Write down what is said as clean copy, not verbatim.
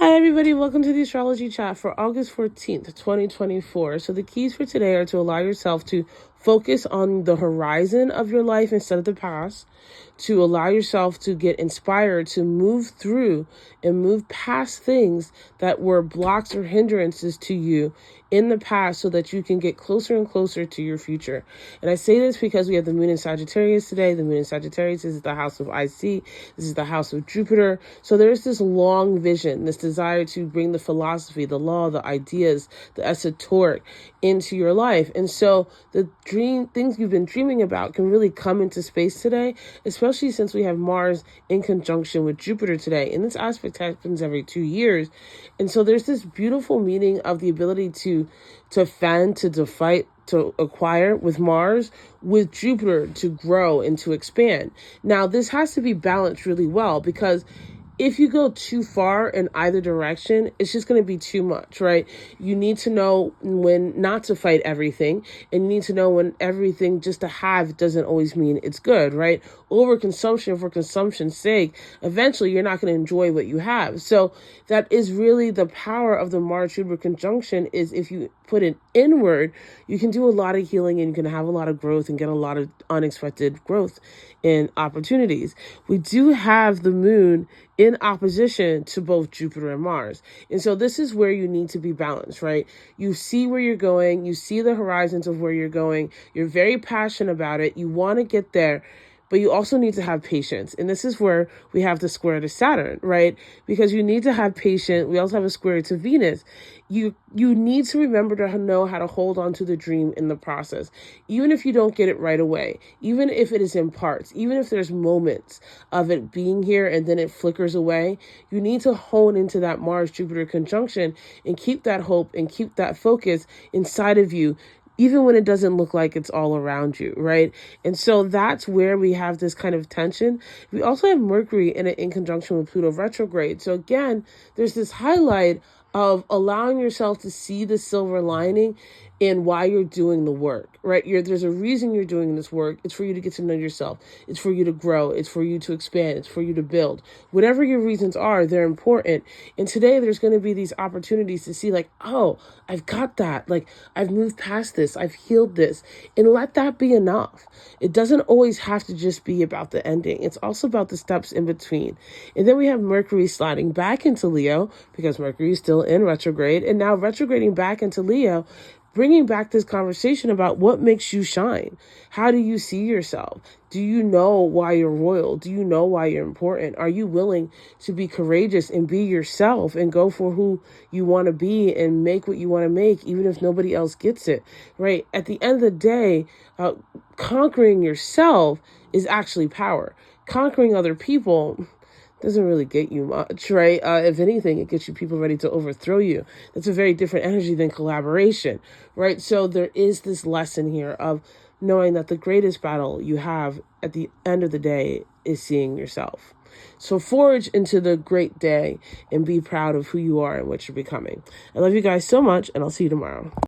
Hi everybody, welcome to the Astrology Chat for August 14th, 2024. So the keys for today are to allow yourself to focus on the horizon of your life instead of the past, to allow yourself to get inspired to move through and move past things that were blocks or hindrances to you in the past so that you can get closer and closer to your future. And I say this because we have the moon in Sagittarius today. The moon in Sagittarius is the house of IC. This is the house of Jupiter. So there's this long vision, this desire to bring the philosophy, the law, the ideas, the esoteric into your life. And so the things you've been dreaming about can really come into space today, especially since we have Mars in conjunction with Jupiter today. And this aspect happens every 2 years. And so there's this beautiful meaning of the ability to fend, to fight, to acquire with Mars, with Jupiter to grow and to expand. Now, this has to be balanced really well, because if you go too far in either direction, it's just going to be too much, right? You need to know when not to fight everything, and you need to know when everything just to have doesn't always mean it's good, right? Overconsumption for consumption's sake, eventually you're not going to enjoy what you have. So that is really the power of the Mars-Jupiter conjunction, is if you put it inward, you can do a lot of healing and you can have a lot of growth and get a lot of unexpected growth and opportunities. We do have the moon in opposition to both Jupiter and Mars. And so this is where you need to be balanced, right? You see where you're going, you see the horizons of where you're going, you're very passionate about it, you want to get there, but you also need to have patience. And this is where we have the square to Saturn, right? Because you need to have patience. We also have a square to Venus. You need to remember to know how to hold on to the dream in the process. Even if you don't get it right away, even if it is in parts, even if there's moments of it being here and then it flickers away, you need to hone into that Mars-Jupiter conjunction and keep that hope and keep that focus inside of you, even when it doesn't look like it's all around you, right? And so that's where we have this kind of tension. We also have Mercury in conjunction with Pluto retrograde. So again, there's this highlight of allowing yourself to see the silver lining in why you're doing the work, right? There's a reason you're doing this work. It's for you to get to know yourself. It's for you to grow. It's for you to expand. It's for you to build. Whatever your reasons are, they're important. And today there's going to be these opportunities to see like, oh, I've got that. Like, I've moved past this. I've healed this. And let that be enough. It doesn't always have to just be about the ending. It's also about the steps in between. And then we have Mercury sliding back into Leo, because Mercury is still in retrograde, and now retrograding back into Leo, bringing back this conversation about what makes you shine. How do you see yourself? Do you know why you're royal? Do you know why you're important? Are you willing to be courageous and be yourself and go for who you want to be and make what you want to make, even if nobody else gets it, right? At the end of the day, conquering yourself is actually power. Conquering other people doesn't really get you much, right? If anything, it gets you people ready to overthrow you. That's a very different energy than collaboration, right? So there is this lesson here of knowing that the greatest battle you have at the end of the day is seeing yourself. So forge into the great day and be proud of who you are and what you're becoming. I love you guys so much, and I'll see you tomorrow.